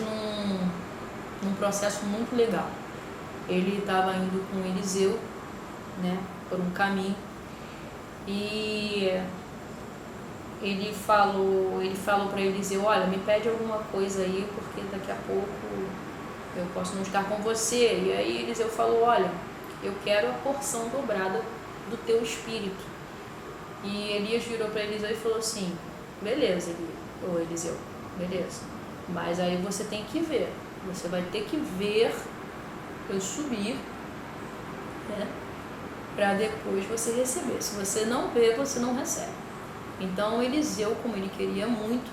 num processo muito legal. Ele estava indo com Eliseu, né, por um caminho, e ele falou para Eliseu: olha, me pede alguma coisa aí, porque daqui a pouco eu posso não estar com você. E aí Eliseu falou: olha, eu quero a porção dobrada do teu espírito. E Elias virou para Eliseu e falou assim: beleza, Eliseu, beleza, mas aí você tem que ver, você vai ter que ver eu subir, né, para depois você receber. Se você não vê, você não recebe. Então Eliseu, como ele queria muito,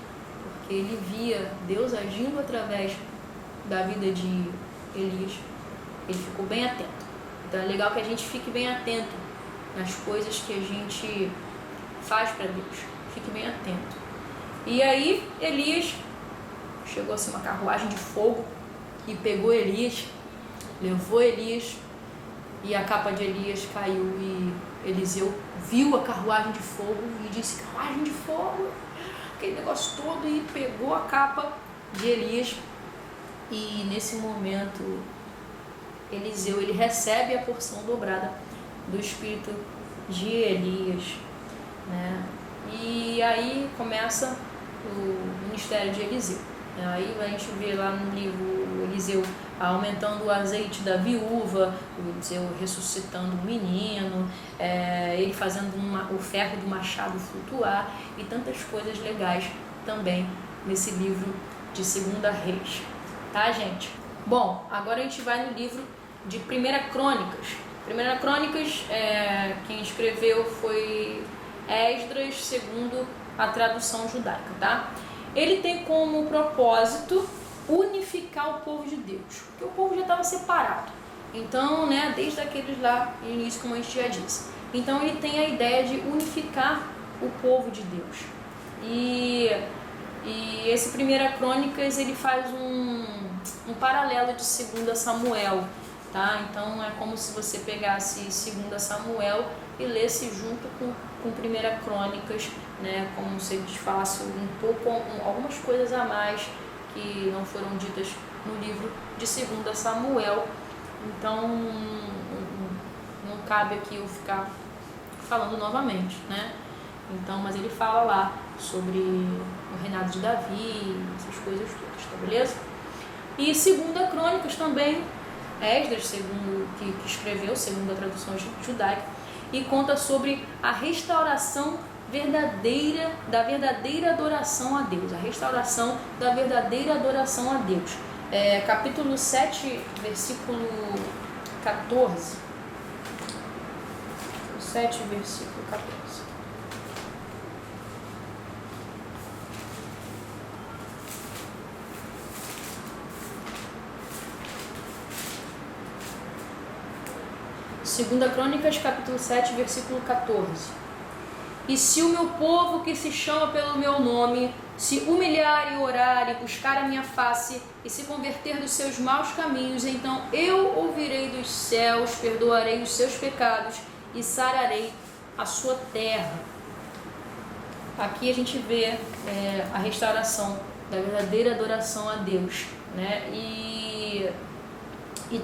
porque ele via Deus agindo através da vida de Elias, ele ficou bem atento. Então é legal que a gente fique bem atento nas coisas que a gente faz para Deus, fique bem atento. E aí Elias, chegou-se uma carruagem de fogo e pegou Elias, levou Elias, e a capa de Elias caiu, e Eliseu viu a carruagem de fogo e disse: carruagem de fogo, aquele negócio todo, e pegou a capa de Elias. E nesse momento Eliseu, ele recebe a porção dobrada do espírito de Elias, né? E aí começa o ministério de Eliseu. Aí a gente vê lá no livro o Eliseu aumentando o azeite da viúva, o Eliseu ressuscitando o menino, ele fazendo o ferro do machado flutuar e tantas coisas legais também nesse livro de 2 Reis, tá, gente? Bom, agora a gente vai no livro de 1 Crônicas. 1 Crônicas, quem escreveu foi Esdras, segundo a tradução judaica, tá? Ele tem como propósito unificar o povo de Deus, porque o povo já estava separado. Então, né, desde aqueles lá no início, como a gente já disse. Então, ele tem a ideia de unificar o povo de Deus. E esse 1 Crônicas, ele faz um paralelo de 2 Samuel, tá? Então, é como se você pegasse 2 Samuel e lesse junto com 1 Crônicas, né? Como se eles falassem algumas coisas a mais que não foram ditas no livro de 2 Samuel. Então, não cabe aqui eu ficar falando novamente, né? Então, mas ele fala lá sobre o reinado de Davi, essas coisas todas, tá beleza? E 2 Crônicas também, Esdras, segundo que escreveu, segundo a tradução judaica, e conta sobre a restauração da verdadeira adoração a Deus, a restauração da verdadeira adoração a Deus. Capítulo 7, versículo 14. 7, versículo 14. Segunda Crônicas, capítulo 7, versículo 14. E se o meu povo que se chama pelo meu nome se humilhar e orar e buscar a minha face e se converter dos seus maus caminhos, então eu ouvirei dos céus, perdoarei os seus pecados e sararei a sua terra. Aqui a gente vê a restauração da verdadeira adoração a Deus, né? E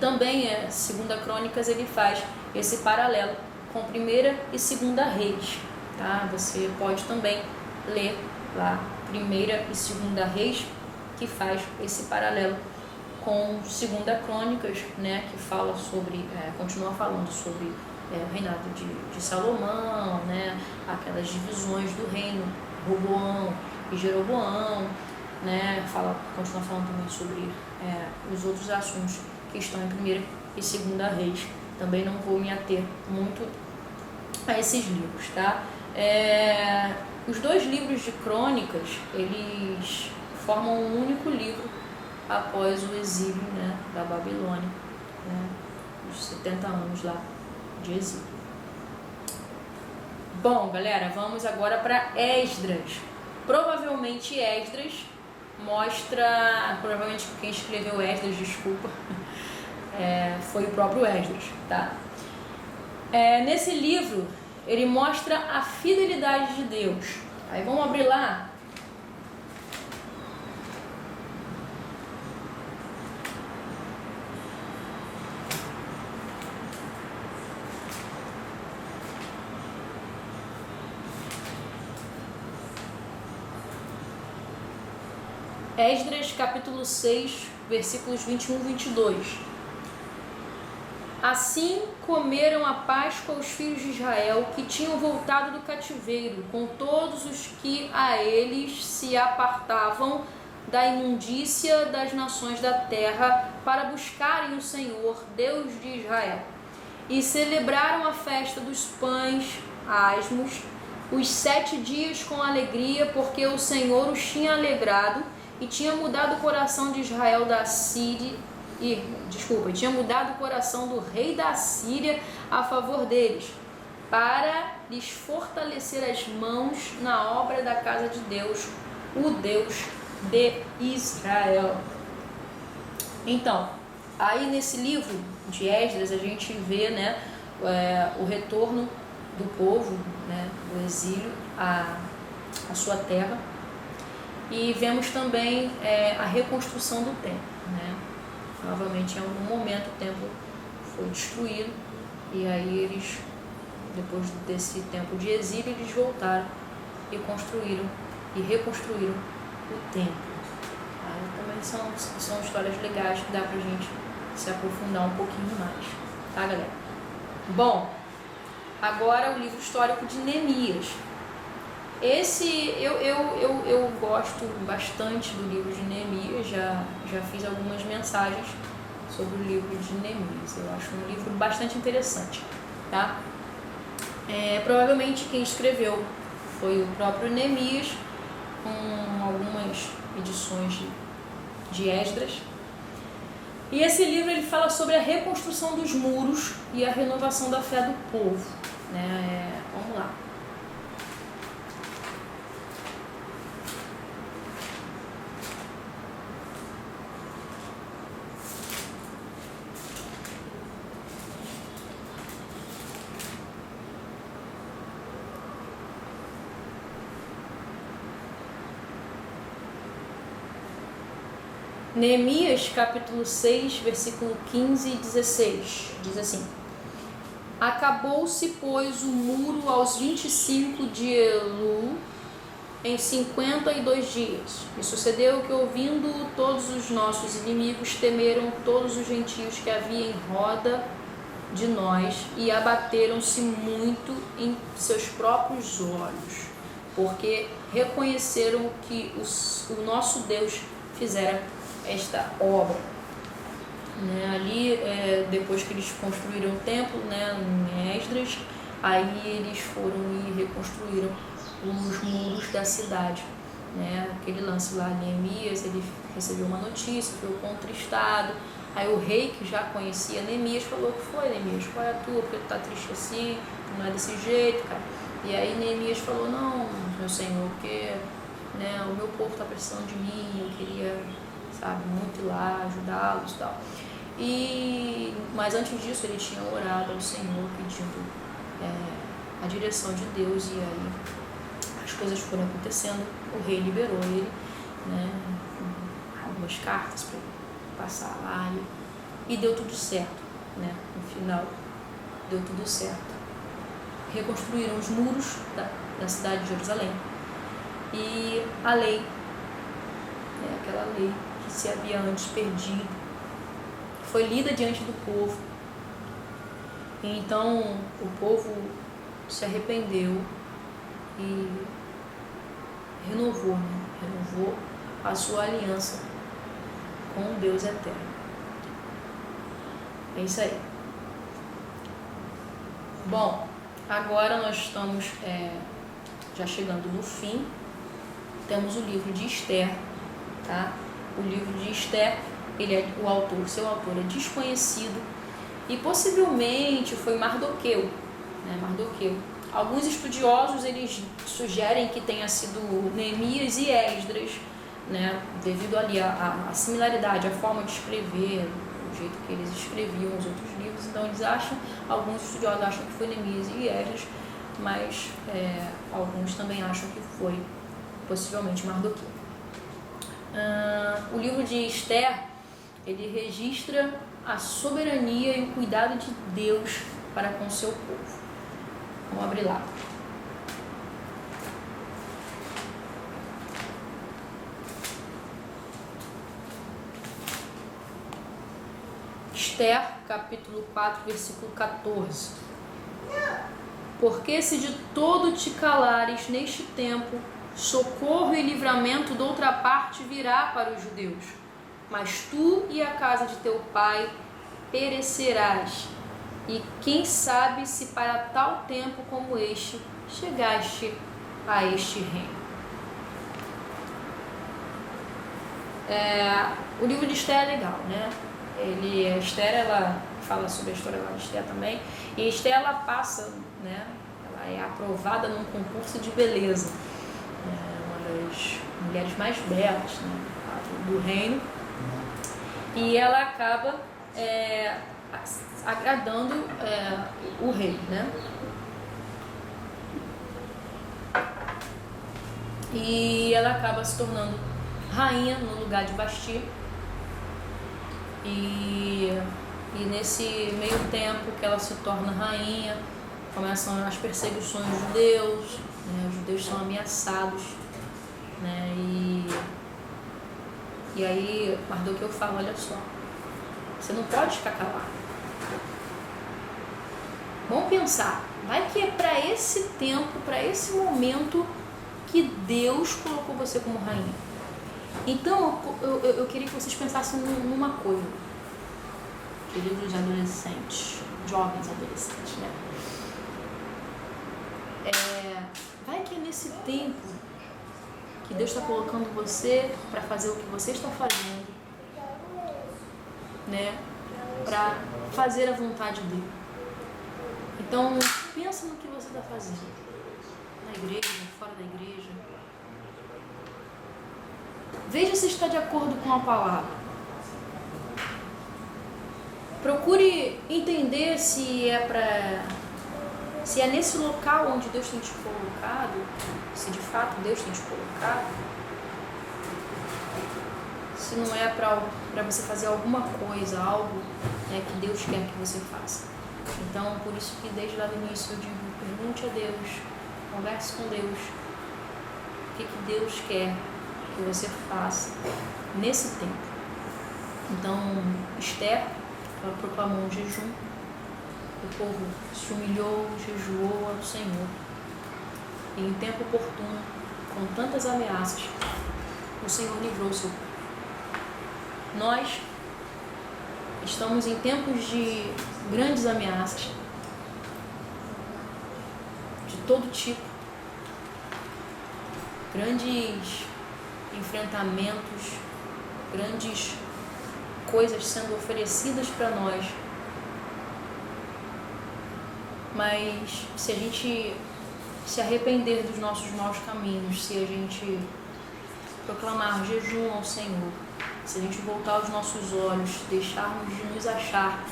também, 2 Crônicas, ele faz esse paralelo com 1 e 2 Reis, tá? Você pode também ler lá 1 e 2 Reis, que faz esse paralelo com 2 Crônicas, né? Que fala sobre, continua falando sobre o reinado de Salomão, né? Aquelas divisões do reino, Roboão e Jeroboão, né? Continua falando também sobre os outros assuntos que estão em 1 e 2 Reis. Também não vou me ater muito a esses livros, tá? Os 2 livros de Crônicas, eles formam um único livro após o exílio, né, da Babilônia, né, os 70 anos lá de exílio. Bom, galera, vamos agora para Esdras. Provavelmente Esdras provavelmente quem escreveu Esdras, desculpa, foi o próprio Esdras, tá? Nesse livro, ele mostra a fidelidade de Deus. Aí vamos abrir lá. Esdras, capítulo 6, versículos 21 e 22. Assim comeram a Páscoa os filhos de Israel que tinham voltado do cativeiro, com todos os que a eles se apartavam da imundícia das nações da terra para buscarem o Senhor, Deus de Israel. E celebraram a festa dos pães asmos, os 7 dias com alegria, porque o Senhor os tinha alegrado e tinha mudado o coração de Israel da Síria, tinha mudado o coração do rei da Síria a favor deles, para lhes fortalecer as mãos na obra da casa de Deus, o Deus de Israel. Então, aí nesse livro de Esdras a gente vê, né, o retorno do povo, né, do exílio à sua terra. E vemos também a reconstrução do templo, né? Novamente, em algum momento, o templo foi destruído e aí eles, depois desse tempo de exílio, eles voltaram e construíram e reconstruíram o templo. Aí também são histórias legais que dá pra gente se aprofundar um pouquinho mais, tá, galera? Bom, agora o livro histórico de Neemias. Esse eu gosto bastante do livro de Neemias, já fiz algumas mensagens sobre o livro de Neemias. Eu acho um livro bastante interessante, tá? Provavelmente quem escreveu foi o próprio Neemias, com algumas edições de Esdras. E esse livro ele fala sobre a reconstrução dos muros e a renovação da fé do povo, né? Vamos lá. Neemias capítulo 6, versículo 15 e 16, diz assim: Acabou-se, pois, o muro aos 25 de Elu, em 52 dias. E sucedeu que, ouvindo todos os nossos inimigos, temeram todos os gentios que havia em roda de nós, e abateram-se muito em seus próprios olhos, porque reconheceram que o nosso Deus fizera esta obra, né? Ali, depois que eles construíram o templo, né, em Esdras, aí eles foram e reconstruíram os muros da cidade, né? Aquele lance lá, Neemias, ele recebeu uma notícia, ficou contristado. Aí o rei, que já conhecia Neemias, falou: que foi, Neemias, qual é a tua? Porque tu tá triste assim, não é desse jeito, cara. E aí Neemias falou: não, meu senhor, porque, né, o meu povo tá precisando de mim, eu queria, sabe, muito ir lá ajudá-los e tal. Mas antes disso ele tinha orado ao Senhor pedindo a direção de Deus, e aí as coisas foram acontecendo. O rei liberou ele, né, algumas cartas para passar lá, e deu tudo certo, né? No final deu tudo certo. Reconstruíram os muros da cidade de Jerusalém, e a lei, aquela lei que se havia antes perdido, foi lida diante do povo. E então o povo se arrependeu e renovou a sua aliança com o Deus eterno. É isso aí. Bom, agora nós estamos já chegando no fim. Temos o livro de Esther, tá? O livro de Esther, seu autor é desconhecido, e possivelmente foi Mardoqueu, né? Mardoqueu. Alguns estudiosos eles sugerem que tenha sido Neemias e Esdras, né? Devido ali a similaridade, a forma de escrever, o jeito que eles escreviam os outros livros. Então eles alguns estudiosos acham que foi Neemias e Esdras, mas alguns também acham que foi possivelmente Mardoqueu. O livro de Esther, ele registra a soberania e o cuidado de Deus para com seu povo. Vamos abrir lá. Esther, capítulo 4, versículo 14. Porque se de todo te calares neste tempo, socorro e livramento de outra parte virá para os judeus, mas tu e a casa de teu pai perecerás. E quem sabe se para tal tempo como este chegaste a este reino. O livro de Esther é legal, né? Esther, ela fala sobre a história lá de Esther também. E Esther, ela passa, né? Ela é aprovada num concurso de beleza. Uma das mulheres mais belas, né, do reino. E ela acaba agradando o rei, né? E ela acaba se tornando rainha no lugar de Vasti. E nesse meio tempo que ela se torna rainha, começam as perseguições dos judeus, né? Os judeus são ameaçados, né? E aí Mardoqueu fala, olha só, você não pode ficar calado. Vamos pensar, vai que é para esse tempo, para esse momento que Deus colocou você como rainha. Então eu queria que vocês pensassem numa coisa, queridos adolescentes, jovens adolescentes, né? Vai que é nesse tempo que Deus está colocando você para fazer o que você está fazendo, né? Para fazer a vontade dele. Então, pensa no que você está fazendo, na igreja, fora da igreja. Veja se está de acordo com a palavra. Procure entender se é nesse local onde Deus tem te colocado, se de fato Deus tem te colocado, se não é para você fazer alguma coisa, algo, né, que Deus quer que você faça. Então, por isso que desde lá do início eu digo, pergunte a Deus, converse com Deus, o que Deus quer que você faça nesse tempo. Então, Esther, ela proclamou um jejum, o povo se humilhou, jejuou ao Senhor, e em tempo oportuno, com tantas ameaças, o Senhor livrou o seu povo. Nós estamos em tempos de grandes ameaças, de todo tipo, grandes enfrentamentos, grandes coisas sendo oferecidas para nós. Mas se a gente se arrepender dos nossos maus caminhos, se a gente proclamar jejum ao Senhor, se a gente voltar os nossos olhos, deixarmos de nos achar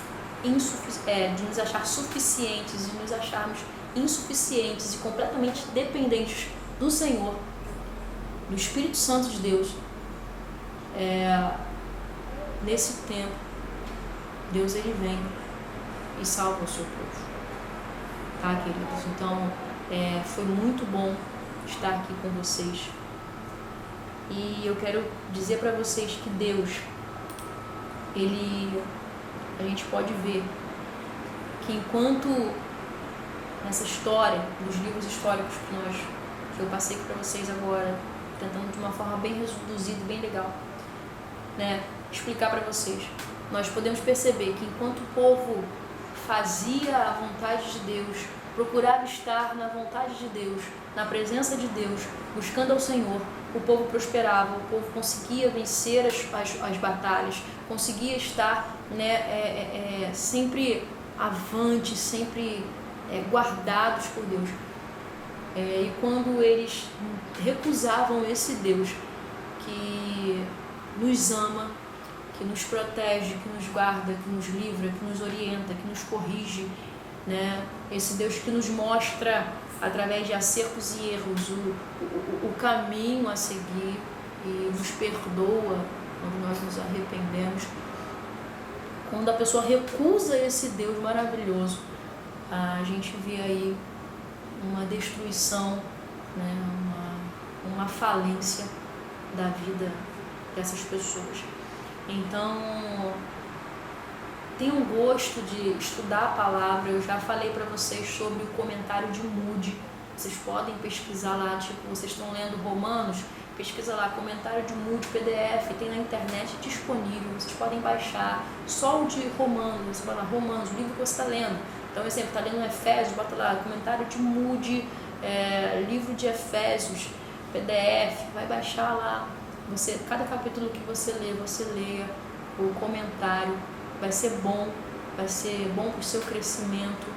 suficientes e nos acharmos insuficientes e completamente dependentes do Senhor, do Espírito Santo de Deus, nesse tempo, Deus ele vem e salva o seu povo. Tá, queridos? Então, foi muito bom estar aqui com vocês. E eu quero dizer para vocês que Deus, a gente pode ver que enquanto nessa história, dos livros históricos que eu passei aqui para vocês agora, tentando de uma forma bem reduzida, bem legal, né, explicar para vocês, nós podemos perceber que enquanto o povo fazia a vontade de Deus, procurava estar na vontade de Deus, na presença de Deus, buscando ao Senhor, o povo prosperava, o povo conseguia vencer as batalhas, conseguia estar, né, sempre avante, sempre guardados por Deus. E quando eles recusavam esse Deus que nos ama, que nos protege, que nos guarda, que nos livra, que nos orienta, que nos corrige, né? Esse Deus que nos mostra através de acertos e erros o caminho a seguir e nos perdoa quando nós nos arrependemos. Quando a pessoa recusa esse Deus maravilhoso, a gente vê aí uma destruição, né? uma falência da vida dessas pessoas. Então, tenham gosto de estudar a palavra. Eu já falei para vocês sobre o comentário de Moody. Vocês podem pesquisar lá, tipo, vocês estão lendo Romanos, pesquisa lá, comentário de Moody, PDF, tem na internet disponível, vocês podem baixar, só o de Romanos, você vai lá, Romanos, o livro que você está lendo. Então, exemplo, está lendo Efésios, bota lá, comentário de Moody, livro de Efésios, PDF, vai baixar lá. Cada capítulo que você lê, você leia o comentário, vai ser bom para o seu crescimento,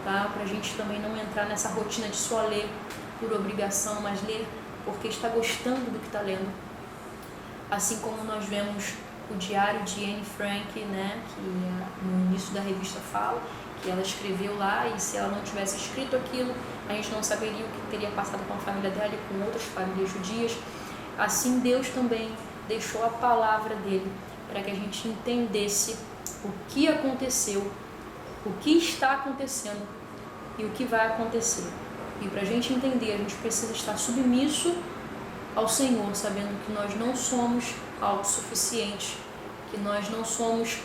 tá? Para a gente também não entrar nessa rotina de só ler por obrigação, mas ler porque está gostando do que está lendo. Assim como nós vemos o diário de Anne Frank, né, que no início da revista fala que ela escreveu lá, e se ela não tivesse escrito aquilo, a gente não saberia o que teria passado com a família dela e com outras famílias judias. Assim, Deus também deixou a palavra dele para que a gente entendesse o que aconteceu, o que está acontecendo e o que vai acontecer. E para a gente entender, a gente precisa estar submisso ao Senhor, sabendo que nós não somos autossuficientes, que nós não somos,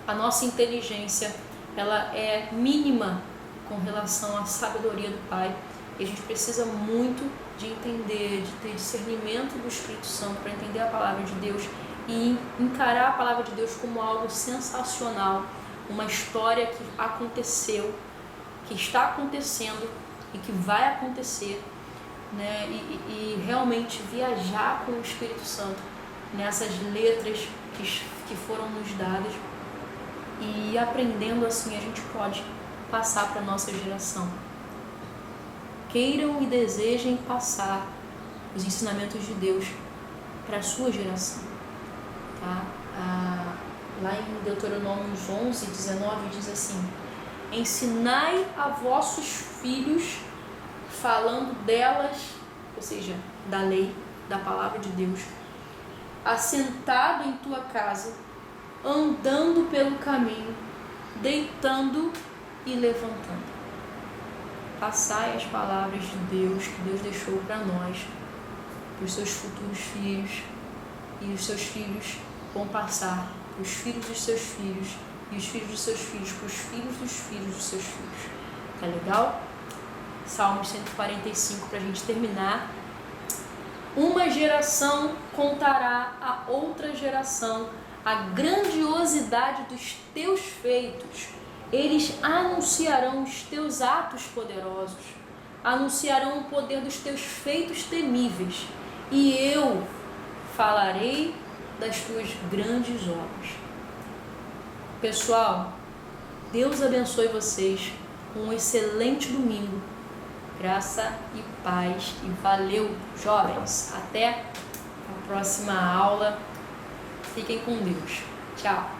a nossa inteligência ela é mínima com relação à sabedoria do Pai, e a gente precisa muito de entender, de ter discernimento do Espírito Santo para entender a palavra de Deus e encarar a palavra de Deus como algo sensacional, uma história que aconteceu, que está acontecendo e que vai acontecer, né? E realmente viajar com o Espírito Santo nessas letras que foram nos dadas, e aprendendo assim a gente pode passar para a nossa geração. Queiram e desejem passar os ensinamentos de Deus para a sua geração, tá? Lá em Deuteronômios 11, 19 diz assim: ensinai a vossos filhos, falando delas, ou seja, da lei, da palavra de Deus, assentado em tua casa, andando pelo caminho, deitando e levantando. Passai as palavras de Deus que Deus deixou para nós, para os seus futuros filhos, e os seus filhos vão passar para os filhos dos seus filhos, e os filhos dos seus filhos para os filhos dos seus filhos. Tá legal? Salmos 145 para a gente terminar. Uma geração contará a outra geração a grandiosidade dos teus feitos. Eles anunciarão os teus atos poderosos, anunciarão o poder dos teus feitos temíveis, e eu falarei das tuas grandes obras. Pessoal, Deus abençoe vocês. Um excelente domingo. Graça e paz. E valeu, jovens. Até a próxima aula. Fiquem com Deus. Tchau.